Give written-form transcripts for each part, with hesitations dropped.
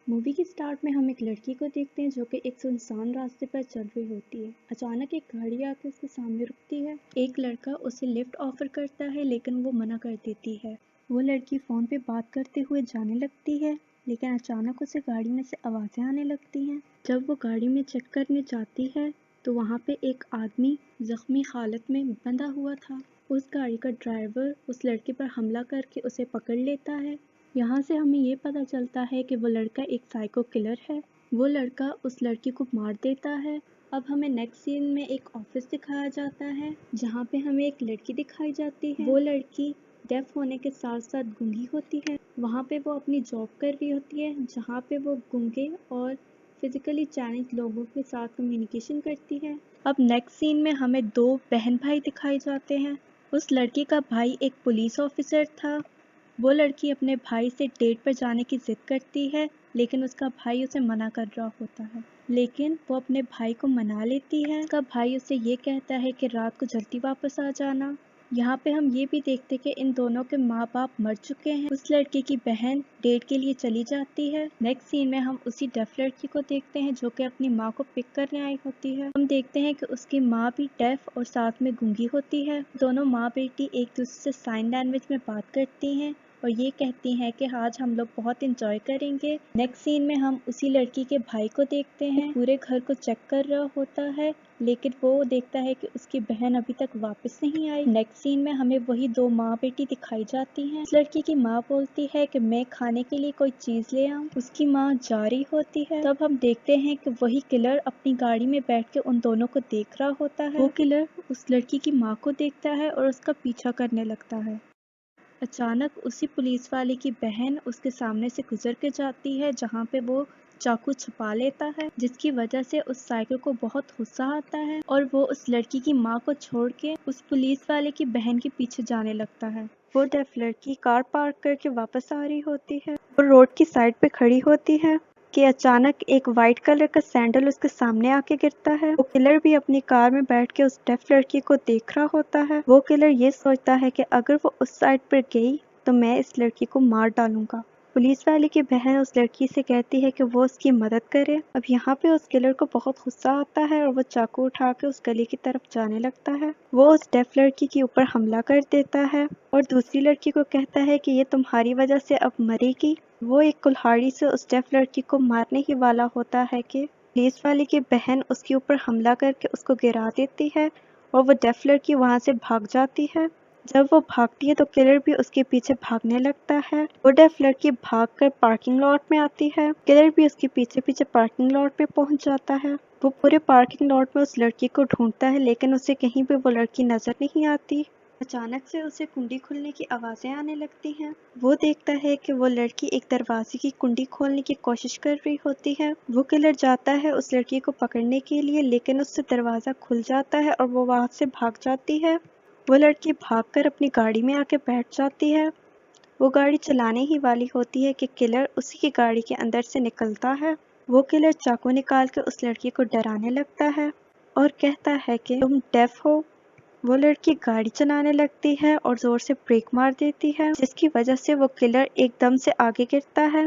Movie के start में हम एक लड़की को देखते हैं जो कि एक सुनसान रास्ते पर चल रही होती है। अचानक एक गाड़ी आके उसके सामने रुकती है। एक लड़का उसे लिफ्ट ऑफर करता है लेकिन वो मना कर देती है। वो लड़की फोन पे बात करते हुए जाने लगती है लेकिन अचानक उसे गाड़ी में से आवाजें आने लगती हैं। जब वो गाड़ी में चेक करने जाती है तो वहाँ पे एक आदमी जख्मी हालत में बंधा हुआ था। उस गाड़ी का ड्राइवर उस लड़के पर हमला करके उसे पकड़ लेता है। यहाँ से हमें ये पता चलता है कि वो लड़का एक साइको किलर है। वो लड़का उस लड़की को मार देता है। अब हमें नेक्स्ट सीन में एक ऑफिस दिखाया जाता है जहाँ पे हमें एक लड़की दिखाई जाती है। वो लड़की डेफ होने के साथ साथ गूंगी होती है। वहाँ पे वो अपनी जॉब कर रही होती है जहाँ पे वो गूंगे और फिजिकली चैलेंज लोगों के साथ कम्युनिकेशन करती है। अब नेक्स्ट सीन में हमें दो बहन भाई दिखाए जाते हैं। उस लड़की का भाई एक पुलिस ऑफिसर था। वो लड़की अपने भाई से डेट पर जाने की जिद करती है लेकिन उसका भाई उसे मना कर रहा होता है। लेकिन वो अपने भाई को मना लेती है। उसका भाई उसे ये कहता है कि रात को जल्दी वापस आ जाना। यहाँ पे हम ये भी देखते कि इन दोनों के माँ बाप मर चुके हैं। उस लड़के की बहन डेट के लिए चली जाती है। नेक्स्ट सीन में हम उसी डेफ लड़की को देखते हैं जो कि अपनी माँ को पिक करने आई होती है। हम देखते हैं कि उसकी माँ भी डेफ और साथ में गूंगी होती है। दोनों माँ बेटी एक दूसरे से साइन लैंग्वेज में बात करती हैं और ये कहती हैं कि आज हम लोग बहुत इंजॉय करेंगे। नेक्स्ट सीन में हम उसी लड़की के भाई को देखते हैं। पूरे घर को चेक कर रहा होता है लेकिन वो देखता है कि उसकी बहन अभी तक वापस नहीं आई। नेक्स्ट सीन में हमें वही दो माँ बेटी दिखाई जाती हैं। उस लड़की की माँ बोलती है कि मैं खाने के लिए कोई चीज ले आऊं। उसकी माँ जा रही होती है। तब हम देखते हैं कि वही किलर अपनी गाड़ी में बैठ के उन दोनों को देख रहा होता है। वो किलर उस लड़की की माँ को देखता है और उसका पीछा करने लगता है। अचानक उसी पुलिस वाले की बहन उसके सामने से गुजर के जाती है जहाँ पे वो चाकू छुपा लेता है जिसकी वजह से उस साइको को बहुत गुस्सा आता है और वो उस लड़की की माँ को छोड़ के उस पुलिस वाले की बहन के पीछे जाने लगता है। वो डेफ लड़की कार पार्क करके वापस आ रही होती है। वो रोड की साइड पे खड़ी होती है कि अचानक एक वाइट कलर का सैंडल उसके सामने आके गिरता है। वो किलर भी अपनी कार में बैठ के उस डेफ लड़की को देख रहा होता है। वो किलर ये सोचता है कि अगर वो उस साइड पर गई तो मैं इस लड़की को मार डालूंगा। पुलिस वाले की बहन उस लड़की से कहती है कि वो उसकी मदद करे। अब यहाँ पे उस किलर को बहुत गुस्सा आता है और वो चाकू उठा के उस गली की तरफ जाने लगता है। वो उस डेफ लड़की के ऊपर हमला कर देता है और दूसरी लड़की को कहता है कि ये तुम्हारी वजह से अब मरेगी। वो एक कुल्हाड़ी से उस डेफ लड़की को मारने ही वाला होता है कि पुलिस वाले की बहन उसके ऊपर हमला करके उसको गिरा देती है और वो डेफ लड़की वहां से भाग जाती है। जब वो भागती है तो किलर भी उसके पीछे भागने लगता है। वो डेफ लड़की भागकर पार्किंग लॉट में आती है। किलर भी उसके पीछे पीछे पार्किंग लॉट में पहुंच जाता है। वो पूरे पार्किंग लॉट में उस लड़की को ढूंढता है लेकिन उसे कहीं भी वो लड़की नजर नहीं आती। अचानक से उसे कुंडी खुलने की आवाजें आने लगती हैं। वो देखता है कि वो लड़की एक दरवाजे की कुंडी खोलने की कोशिश कर रही होती है। वो किलर जाता है उस लड़की को पकड़ने के लिए लेकिन उससे दरवाजा खुल जाता है और वो वहां से भाग जाती है। वो लड़की भागकर अपनी गाड़ी में आके बैठ जाती है। वो गाड़ी चलाने ही वाली होती है कि किलर उसी की गाड़ी के अंदर से निकलता है। वो किलर चाकू निकाल के उस लड़की को डराने लगता है और कहता है कि तुम डेफ हो। वो लड़की गाड़ी चलाने लगती है और जोर से ब्रेक मार देती है जिसकी वजह से वो किलर एकदम से आगे गिरता है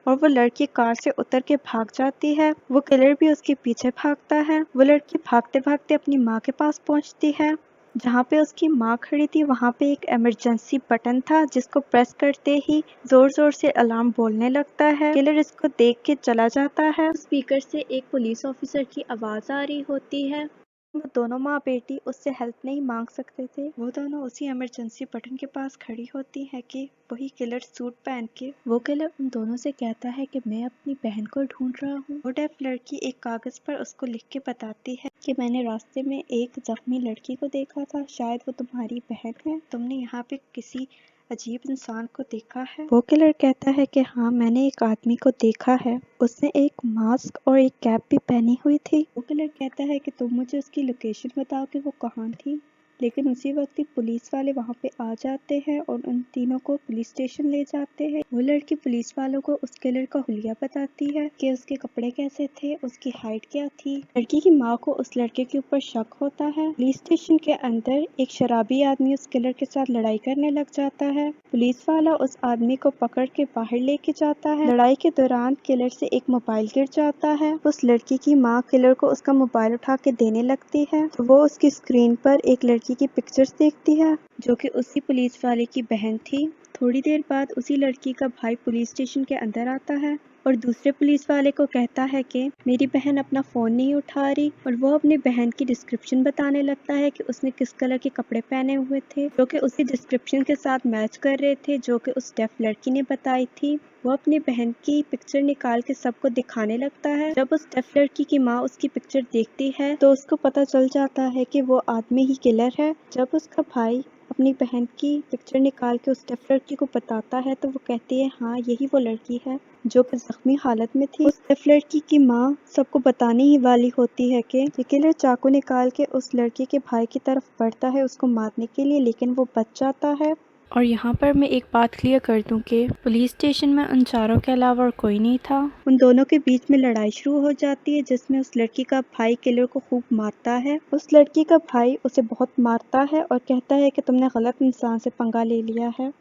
और वो लड़की कार से उतर के भाग जाती है। वो किलर भी उसके पीछे भागता है। वो लड़की भागते भागते अपनी माँ के पास पहुंचती है। जहाँ पे उसकी माँ खड़ी थी वहाँ पे एक इमरजेंसी बटन था जिसको प्रेस करते ही जोर जोर से अलार्म बोलने लगता है। किलर इसको देख के चला जाता है। स्पीकर से एक पुलिस ऑफिसर की आवाज आ रही होती है। वो दोनों माँ बेटी उससे हेल्प नहीं मांग सकते थे। वो दोनों उसी इमरजेंसी बटन के पास खड़ी होती है कि वही किलर सूट पहन के वो किलर उन दोनों से कहता है कि मैं अपनी बहन को ढूंढ रहा हूँ। वो डेफ लड़की एक कागज पर उसको लिख के बताती है कि मैंने रास्ते में एक जख्मी लड़की को देखा था, शायद वो तुम्हारी बहन है। तुमने यहाँ पे किसी अजीब इंसान को देखा है? वो किलर कहता है कि हाँ, मैंने एक आदमी को देखा है। उसने एक मास्क और एक कैप भी पहनी हुई थी। वो किलर कहता है कि तुम मुझे उसकी लोकेशन बताओ कि वो कहाँ थी। लेकिन उसी वक्त ही पुलिस वाले वहाँ पे आ जाते हैं और उन तीनों को पुलिस स्टेशन ले जाते हैं। वो लड़की पुलिस वालों को उस किलर का हुलिया बताती है कि उसके कपड़े कैसे थे, उसकी हाइट क्या थी। लड़की की माँ को उस लड़के के ऊपर शक होता है। पुलिस स्टेशन के अंदर एक शराबी आदमी उस किलर के साथ लड़ाई करने लग जाता है। पुलिस वाला उस आदमी को पकड़ के बाहर लेके जाता है। लड़ाई के दौरान किलर से एक मोबाइल गिर जाता है। उस लड़की की माँ किलर को उसका मोबाइल उठा के देने लगती है तो वो उसकी स्क्रीन पर एक लड़की की पिक्चर्स देखती है जो कि उसी पुलिस वाले की बहन थी। थोड़ी देर बाद उसी लड़की का भाई पुलिस स्टेशन के अंदर आता है और दूसरे पुलिस वाले को कहता है कि मेरी बहन अपना फ़ोन नहीं उठा रही, और वो अपनी बहन की डिस्क्रिप्शन बताने लगता है कि उसने किस कलर के कपड़े पहने हुए थे जो कि उसी डिस्क्रिप्शन के साथ मैच कर रहे थे जो कि उस डेफ लड़की ने बताई थी। वो अपनी बहन की पिक्चर निकाल के सबको दिखाने लगता है। जब उस डेफ लड़की की माँ उसकी पिक्चर देखती है तो उसको पता चल जाता है कि वो आदमी ही किलर है। जब उसका भाई अपनी बहन की पिक्चर निकाल के उस डेफ लड़की को बताता है तो वो कहती है हाँ यही वो लड़की है जो कि जख्मी हालत में थी। उस डेफ लड़की की माँ सबको बताने ही वाली होती है कि ये किलर चाकू निकाल के उस लड़के के भाई की तरफ बढ़ता है उसको मारने के लिए, लेकिन वो बच जाता है। और यहाँ पर मैं एक बात क्लियर कर दूं कि पुलिस स्टेशन में उन चारों के अलावा और कोई नहीं था। उन दोनों के बीच में लड़ाई शुरू हो जाती है जिसमें उस लड़की का भाई किलर को खूब मारता है। उस लड़की का भाई उसे बहुत मारता है और कहता है कि तुमने गलत इंसान से पंगा ले लिया है।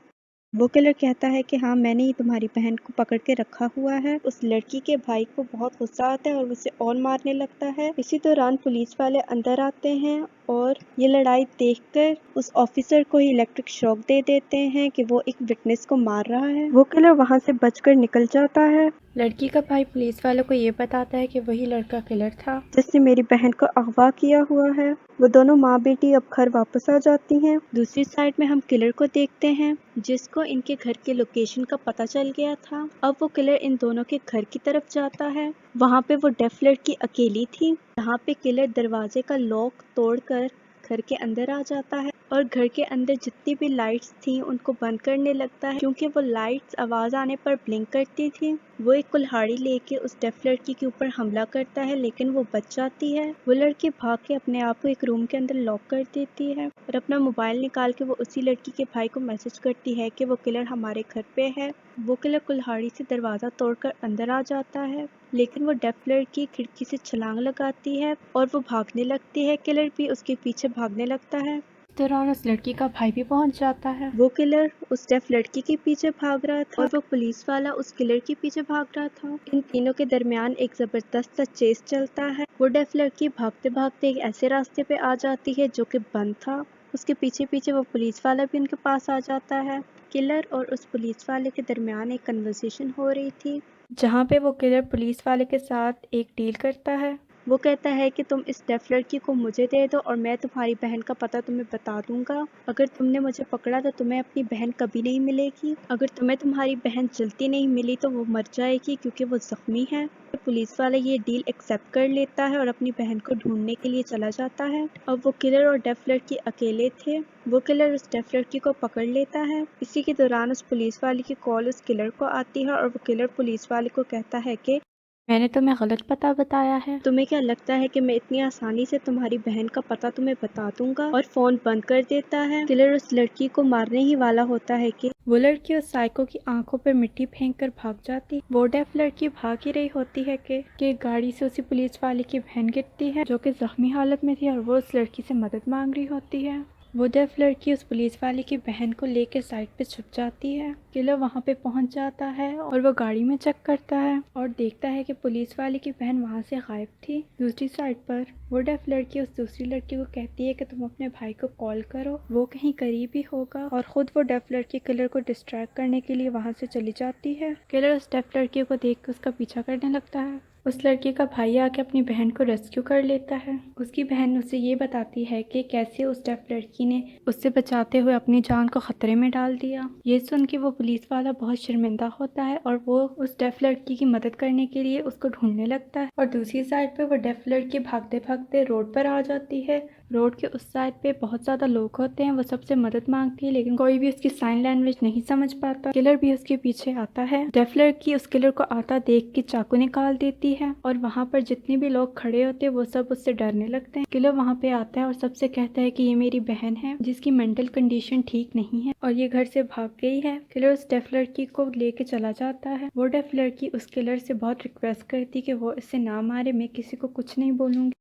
वो किलर कहता है कि हाँ मैंने ही तुम्हारी बहन को पकड़ के रखा हुआ है। उस लड़की के भाई को बहुत गुस्सा आता है और उसे और मारने लगता है। इसी दौरान पुलिस वाले अंदर आते हैं और ये लड़ाई देखकर उस ऑफिसर को ही इलेक्ट्रिक शॉक दे देते हैं कि वो एक विटनेस को मार रहा है। वो किलर वहाँ से बचकर निकल जाता है। लड़की का भाई पुलिस वालों को ये बताता है कि वही लड़का किलर था जिसने मेरी बहन को अगवा किया हुआ है। वो दोनों माँ बेटी अब घर वापस आ जाती हैं। दूसरी साइड में हम किलर को देखते हैं जिसको इनके घर के लोकेशन का पता चल गया था। अब वो किलर इन दोनों के घर की तरफ जाता है। वहाँ पे वो डेफ लड़की अकेली थी। यहाँ पे किलर दरवाजे का लॉक तोड़कर घर के अंदर आ जाता है और घर के अंदर जितनी भी लाइट्स थी उनको बंद करने लगता है क्योंकि वो लाइट्स आवाज आने पर ब्लिंक करती थी। वो एक कुल्हाड़ी लेके उस डेफ लड़की के ऊपर हमला करता है लेकिन वो बच जाती है। वो लड़की भाग के अपने आप को एक रूम के अंदर लॉक कर देती है और अपना मोबाइल निकाल के वो उसी लड़की के भाई को मैसेज करती है कि वो किलर हमारे घर पे है। वो किलर कुल्हाड़ी से दरवाजा तोड़कर अंदर आ जाता है लेकिन वो डेफ लड़की खिड़की से छलांग लगाती है और वो भागने लगती है। किलर भी उसके पीछे भागने लगता है। इस दौरान उस लड़की का भाई भी पहुंच जाता है। वो किलर उस डेफ लड़की के पीछे भाग रहा था और वो पुलिस वाला उस किलर के पीछे भाग रहा था। इन तीनों के दरमियान एक जबरदस्त सा चेस चलता है। वो डेफ लड़की भागते भागते एक ऐसे रास्ते पे आ जाती है जो कि बंद था। उसके पीछे पीछे वो पुलिस वाला भी उनके पास आ जाता है। किलर और उस पुलिस वाले के दरमियान एक कन्वर्सेशन हो रही थी जहाँ पे वो किलर पुलिस वाले के साथ एक डील करता है। वो कहता है कि तुम इस डेफ लड़की को मुझे दे दो और मैं तुम्हारी बहन का पता तुम्हें बता दूंगा। अगर तुमने मुझे पकड़ा तो तुम्हें अपनी बहन कभी नहीं मिलेगी। अगर तुम्हें तुम्हारी बहन जल्दी नहीं मिली तो वो मर जाएगी क्योंकि वो जख्मी है। पुलिस वाला ये डील एक्सेप्ट कर लेता है और अपनी बहन को ढूंढने के लिए चला जाता है। अब वो किलर और डेफ लड़की अकेले थे। वो किलर उस डेफ लड़की को पकड़ लेता है। इसी के दौरान उस पुलिस वाले की कॉल उस किलर को आती है और वो किलर पुलिस वाले को कहता है कि मैंने तुम्हें गलत पता बताया है। तुम्हें क्या लगता है कि मैं इतनी आसानी से तुम्हारी बहन का पता तुम्हें बता दूंगा? और फोन बंद कर देता है। किलर उस लड़की को मारने ही वाला होता है कि वो लड़की उस साइको की आंखों पर मिट्टी फेंक कर भाग जाती। वो डेफ लड़की भाग ही रही होती है कि गाड़ी से उसी पुलिस वाले की बहन गिरती है जो कि जख्मी हालत में थी और वो उस लड़की से मदद मांग रही होती है। वो डेफ लड़की उस पुलिस वाले की बहन को लेकर साइड पे छुप जाती है। किलर वहाँ पे पहुँच जाता है और वो गाड़ी में चेक करता है और देखता है कि पुलिस वाले की बहन वहाँ से गायब थी। दूसरी साइड पर वो डेफ लड़की उस दूसरी लड़की को कहती है कि तुम अपने भाई को कॉल करो, वो कहीं करीब ही होगा। और खुद वो डेफ लड़की किलर को डिस्ट्रैक्ट करने के लिए वहाँ से चली जाती है। किलर उस डेफ लड़की को देख कर उसका पीछा करने लगता है। उस लड़की का भाई आके अपनी बहन को रेस्क्यू कर लेता है। उसकी बहन उसे ये बताती है कि कैसे उस डेफ लड़की ने उससे बचाते हुए अपनी जान को खतरे में डाल दिया। ये सुन के वो पुलिस वाला बहुत शर्मिंदा होता है और वो उस डेफ लड़की की मदद करने के लिए उसको ढूंढने लगता है। और दूसरी साइड पे वो डेफ लड़की भागते भागते रोड पर आ जाती है। रोड के उस साइड पे बहुत ज्यादा लोग होते हैं। वो सबसे मदद मांगती है लेकिन कोई भी उसकी साइन लैंग्वेज नहीं समझ पाता। किलर भी उसके पीछे आता है। डेफ लड़की उस किलर को आता देख के चाकू निकाल देती है और वहाँ पर जितने भी लोग खड़े होते हैं वो सब उससे डरने लगते हैं। किलर वहाँ पे आता है और सबसे कहता है कि ये मेरी बहन है जिसकी मेंटल कंडीशन ठीक नहीं है और ये घर से भाग गई है। किलर उस डेफ लड़की को लेके चला जाता है। वो डेफ लड़की उस किलर से बहुत रिक्वेस्ट करती कि वो इसे ना मारे, मैं किसी को कुछ नहीं बोलूँगी,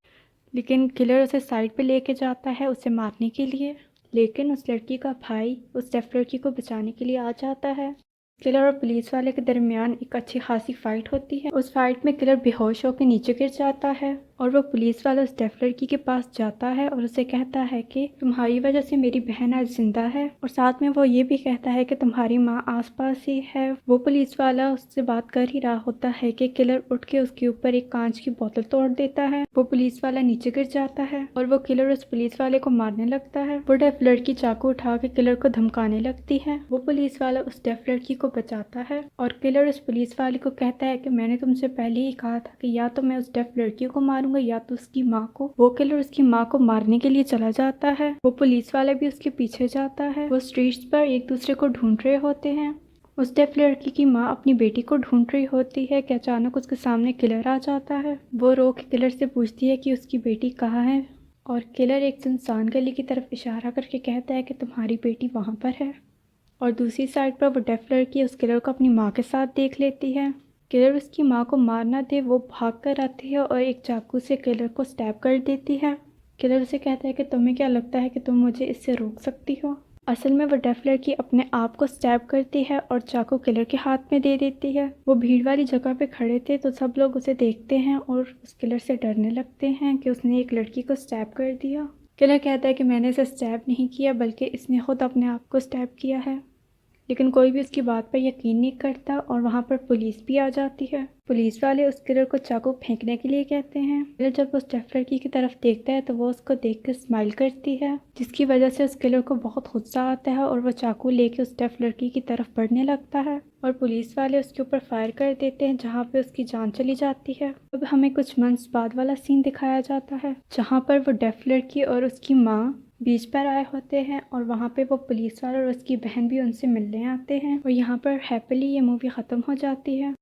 लेकिन किलर उसे साइड पे लेके जाता है उसे मारने के लिए। लेकिन उस लड़की का भाई उस डेफ लड़की को बचाने के लिए आ जाता है। किलर और पुलिस वाले के दरमियान एक अच्छी खासी फाइट होती है। उस फाइट में किलर बेहोश होकर नीचे गिर जाता है और वो पुलिस वाला उस डेफ लड़की के पास जाता है और उसे कहता है कि तुम्हारी वजह से मेरी बहन आज जिंदा है, और साथ में वो ये भी कहता है कि तुम्हारी माँ आसपास ही है। वो पुलिस वाला उससे बात कर ही रहा होता है कि किलर उठ के उसके ऊपर एक कांच की बोतल तोड़ देता है। वो पुलिस वाला नीचे गिर जाता है और वो किलर उस पुलिस वाले को मारने लगता है। वो डेफ लड़की चाकू उठा के किलर को धमकाने लगती है। वो पुलिस वाला उस डेफ लड़की को बचाता है और किलर उस पुलिस वाले को कहता है कि मैंने तुमसे पहले ही कहा था कि या तो मैं उस डेफ लड़की को मारूंगा या तो उसकी माँ को। वो किलर उसकी माँ को मारने के लिए चला जाता है। वो पुलिस वाला भी उसके पीछे जाता है। वो स्ट्रीट्स पर एक दूसरे को ढूंढ रहे होते हैं। उस डेफ लड़की की माँ अपनी बेटी को ढूंढ रही होती है कि अचानक उसके सामने किलर आ जाता है। वो रो के किलर से पूछती है कि उसकी बेटी कहाँ है और किलर एक सुनसान गली की तरफ इशारा करके कहता है कि तुम्हारी बेटी वहाँ पर है। और दूसरी साइड पर वो डेफ लड़की उस किलर को अपनी माँ के साथ देख लेती है। किलर उसकी माँ को मार ना दे वो भाग कर आती है और एक चाकू से किलर को स्टैब कर देती है। किलर उसे कहता है कि तुम्हें क्या लगता है कि तुम मुझे इससे रोक सकती हो। असल में वो डेफ लड़की अपने आप को स्टैब करती है और चाकू किलर के हाथ में दे देती है। वो भीड़ वाली जगह पे खड़े थे तो सब लोग उसे देखते हैं और उस किलर से डरने लगते हैं कि उसने एक लड़की को स्टैब कर दिया। किलर कहता है कि मैंने इसे स्टैब नहीं किया बल्कि इसने खुद अपने आप को स्टैब किया है, लेकिन कोई भी उसकी बात पर यकीन नहीं करता और वहाँ पर पुलिस भी आ जाती है। पुलिस वाले उस किलर को चाकू फेंकने के लिए कहते हैं। किलर जब उस डेफ लड़की की तरफ देखता है तो वो उसको देख कर स्माइल करती है, जिसकी वजह से उस किलर को बहुत गुस्सा आता है और वो चाकू लेके उस डेफ लड़की की तरफ बढ़ने लगता है और पुलिस वाले उसके ऊपर फायर कर देते हैं जहाँ पे उसकी जान चली जाती है। अब हमें कुछ मंथ्स बाद वाला सीन दिखाया जाता है जहाँ पर वो डेफ लड़की और उसकी माँ बीच पर आए होते हैं और वहाँ पे वो पुलिस वाला और उसकी बहन भी उनसे मिलने आते हैं और यहाँ पर हैप्पीली ये मूवी ख़त्म हो जाती है।